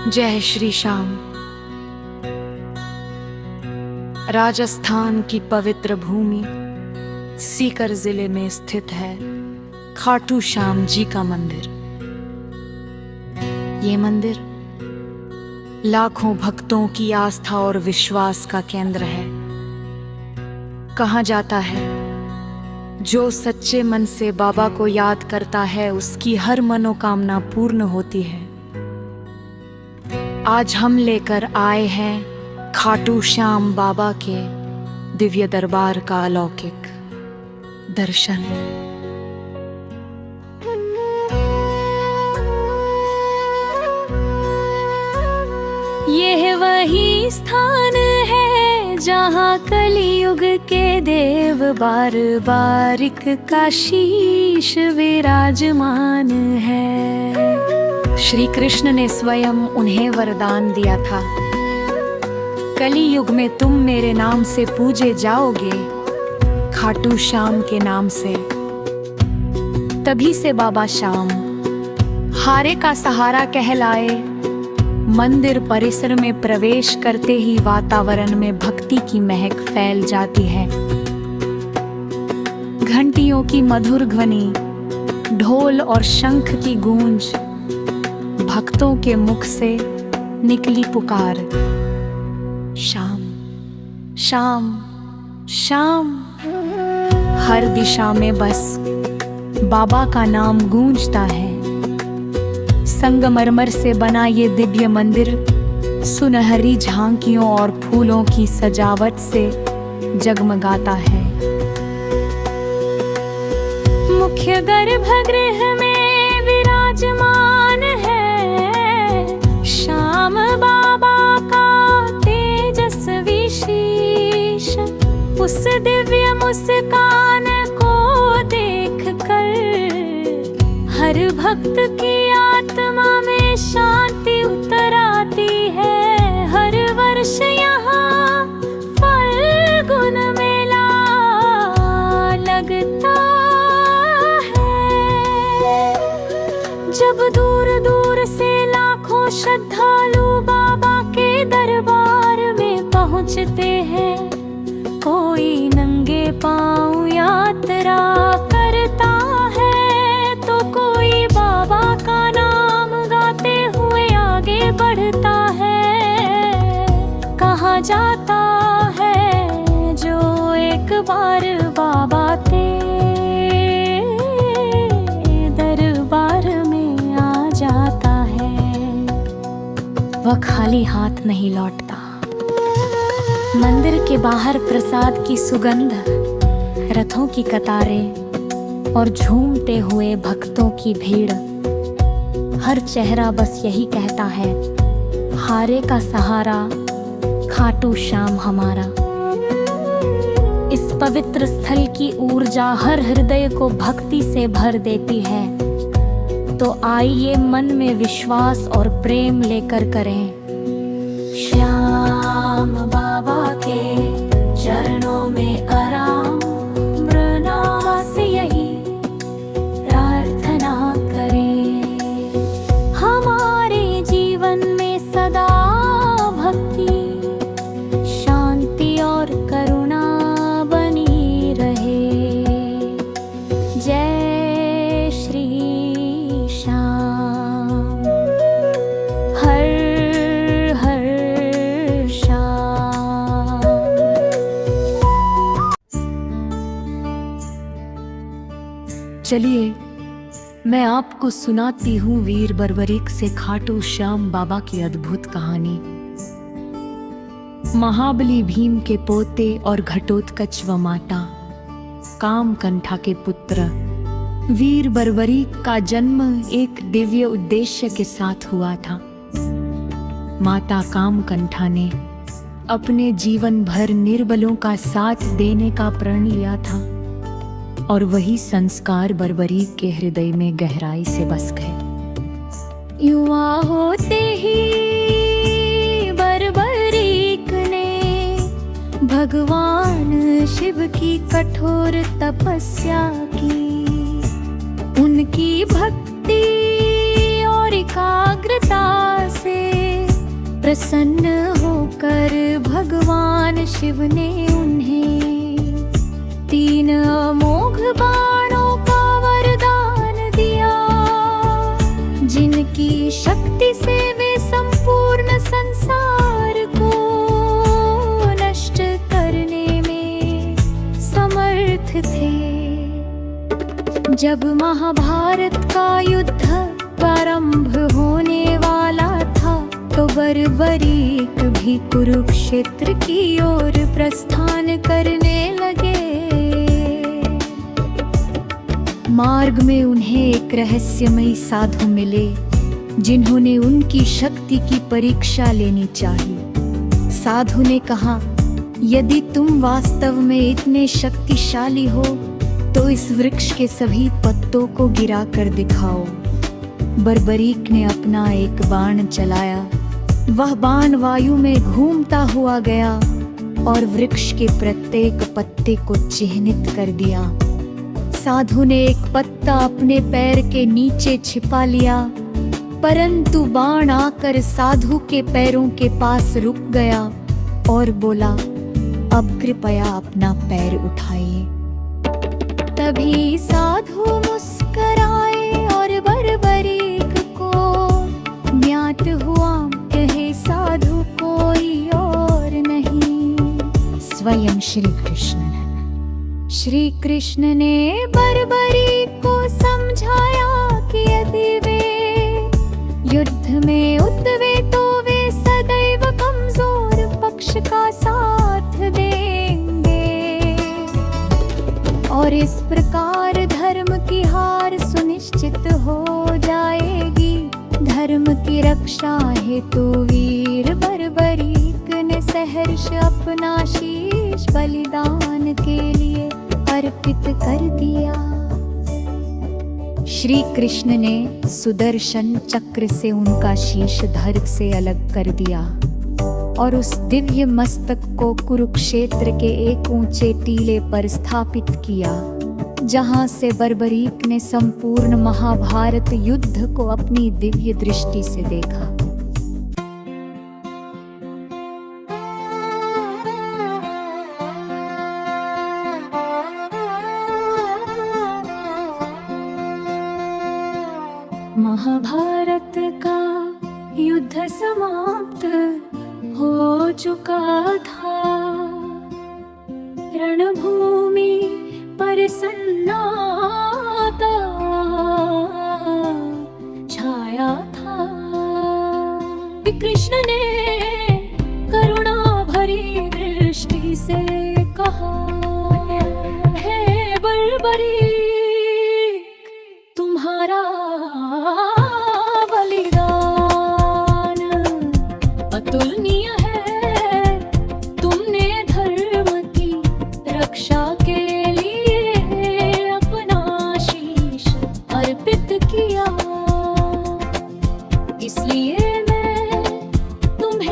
जय श्री श्याम। राजस्थान की पवित्र भूमि सीकर जिले में स्थित है खाटू श्याम जी का मंदिर। ये मंदिर लाखों भक्तों की आस्था और विश्वास का केंद्र है। कहा जाता है, जो सच्चे मन से बाबा को याद करता है उसकी हर मनोकामना पूर्ण होती है। आज हम लेकर आए हैं खाटू श्याम बाबा के दिव्य दरबार का अलौकिक दर्शन। यह वही स्थान है जहाँ कलियुग के देव बार बारिक का शीश विराजमान है। श्री कृष्ण ने स्वयं उन्हें वरदान दिया था, कलियुग में तुम मेरे नाम से पूजे जाओगे, खाटू श्याम के नाम से। तभी से बाबा श्याम हारे का सहारा कहलाए। मंदिर परिसर में प्रवेश करते ही वातावरण में भक्ति की महक फैल जाती है। घंटियों की मधुर ध्वनि, ढोल और शंख की गूंज, भक्तों के मुख से निकली पुकार, श्याम श्याम श्याम। हर दिशा में बस बाबा का नाम गूंजता है। संगमरमर से बना ये दिव्य मंदिर सुनहरी झांकियों और फूलों की सजावट से जगमगाता है। मुख्य गर्भगृह में विराजमान है श्याम बाबा का तेजस्वी शीश। उस दिव्य मुस्कान को देखकर हर भक्त की आत्मा में शांति उतर आती है। हर वर्ष यहाँ फाल्गुन मेला लगता है, जब दूर दूर से लाखों श्रद्धालु बाबा के दरबार में पहुँचते हैं। कोई नंगे पांव यात्रा करता है तो कोई बाबा का नाम गाते हुए आगे बढ़ता है। कहा जाता है जो एक बार बाबा के दरबार में आ जाता है, वह खाली हाथ नहीं लौटता। मंदिर के बाहर प्रसाद की सुगंध, रथों की कतारें और झूमते हुए भक्तों की भीड़। हर चेहरा बस यही कहता है, हारे का सहारा खाटू श्याम हमारा। इस पवित्र स्थल की ऊर्जा हर हृदय को भक्ति से भर देती है। तो आइए मन में विश्वास और प्रेम लेकर करें श्याम बाबा के चरणों में आराम। मृना से यही प्रार्थना करें, हमारे जीवन में सदा भक्ति, शांति और करुणा बनी रहे। जय श्री श्याम। हर हर श्याम। चलिए मैं आपको सुनाती हूँ वीर बर्बरीक से खाटू श्याम बाबा की अद्भुत कहानी। महाबली भीम के पोते और घटोत्कच व माता कामकंठा के पुत्र वीर बर्बरीक का जन्म एक दिव्य उद्देश्य के साथ हुआ था। माता कामकंठा ने अपने जीवन भर निर्बलों का साथ देने का प्रण लिया था और वही संस्कार बर्बरीक के हृदय में गहराई से बस गए। युवा होते ही बर्बरीक ने भगवान शिव की कठोर तपस्या की। उनकी भक्ति और एकाग्रता से प्रसन्न होकर भगवान शिव ने उन्हें 3 अमोघ बाणों का वरदान दिया, जिनकी शक्ति से वे संपूर्ण संसार को नष्ट करने में समर्थ थे। जब महाभारत का युद्ध प्रारंभ होने वाला था तो बर्बरीक भी कुरुक्षेत्र की ओर प्रस्थान करने लगे। मार्ग में उन्हें एक रहस्यमयी साधु मिले जिन्होंने उनकी शक्ति की परीक्षा लेनी चाहिए। साधु ने कहा, यदि तुम वास्तव में इतने शक्तिशाली हो तो इस वृक्ष के सभी पत्तों को गिरा कर दिखाओ। बर्बरीक ने अपना एक बाण चलाया। वह बाण वायु में घूमता हुआ गया और वृक्ष के प्रत्येक पत्ते को चिह्नित कर दिया। साधु ने एक पत्ता अपने पैर के नीचे छिपा लिया, परंतु बाण आकर साधु के पैरों के पास रुक गया और बोला, अब कृपया अपना पैर उठाइए। तभी साधु मुस्कुराए और बर्बरीक को ज्ञात हुआ, कहे साधु कोई और नहीं, स्वयं श्री कृष्ण। श्री कृष्ण ने बर्बरीक को समझाया कि यदि वे युद्ध में उतरे तो वे सदैव कमजोर पक्ष का साथ देंगे और इस प्रकार धर्म की हार सुनिश्चित हो जाएगी। धर्म की रक्षा हेतु वीर बर्बरीक ने सहर्ष अपना शीश बलिदान के लिए अर्पित कर दिया। श्री कृष्ण ने सुदर्शन चक्र से उनका शीश धड़ से अलग कर दिया और उस दिव्य मस्तक को कुरुक्षेत्र के एक ऊंचे टीले पर स्थापित किया, जहां से बर्बरीक ने संपूर्ण महाभारत युद्ध को अपनी दिव्य दृष्टि से देखा। महाभारत का युद्ध समाप्त हो चुका था। रणभूमि पर सन्नाटा छाया था। कृष्ण ने करुणा भरी दृष्टि से कहा, हे बर्बरीक, तुम्हारा बलिदान अतुलनीय है। तुमने धर्म की रक्षा के लिए अपना शीश अर्पित किया, इसलिए मैं तुम्हें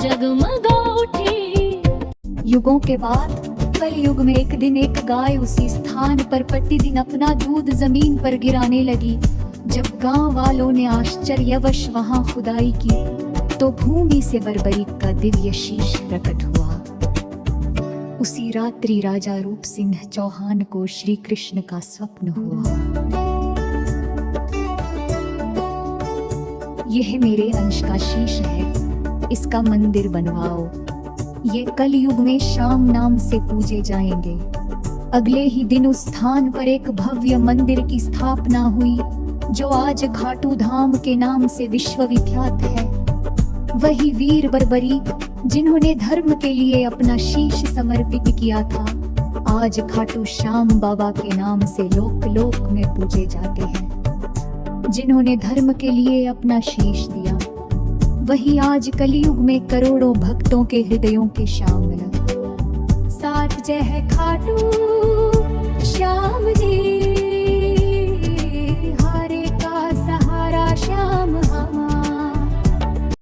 जगमगा उठी। युगों के बाद कलयुग में एक दिन एक गाय उसी स्थान पर प्रतिदिन अपना दूध जमीन पर गिराने लगी। जब गांव वालों ने आश्चर्यवश वहां खुदाई की तो भूमि से बर्बरीक का दिव्य शीश प्रकट हुआ। उसी रात्रि राजा रूप सिंह चौहान को श्री कृष्ण का स्वप्न हुआ। यह मेरे अंश का शीश है, इसका मंदिर बनवाओ। ये कलयुग में शाम नाम से पूजे जाएंगे। अगले ही दिन उस स्थान पर एक भव्य मंदिर की स्थापना हुई जो आज खाटू धाम के नाम से विश्वविख्यात है। वही वीर बर्बरीक जिन्होंने धर्म के लिए अपना शीश समर्पित किया था, आज खाटू श्याम बाबा के नाम से लोक लोक में पूजे जाते हैं। जिन्होंने धर्म के लिए अपना शीश दिया, वही आज कलयुग में करोड़ों भक्तों के हृदयों के श्याम मिला। साथ जय है खाटू।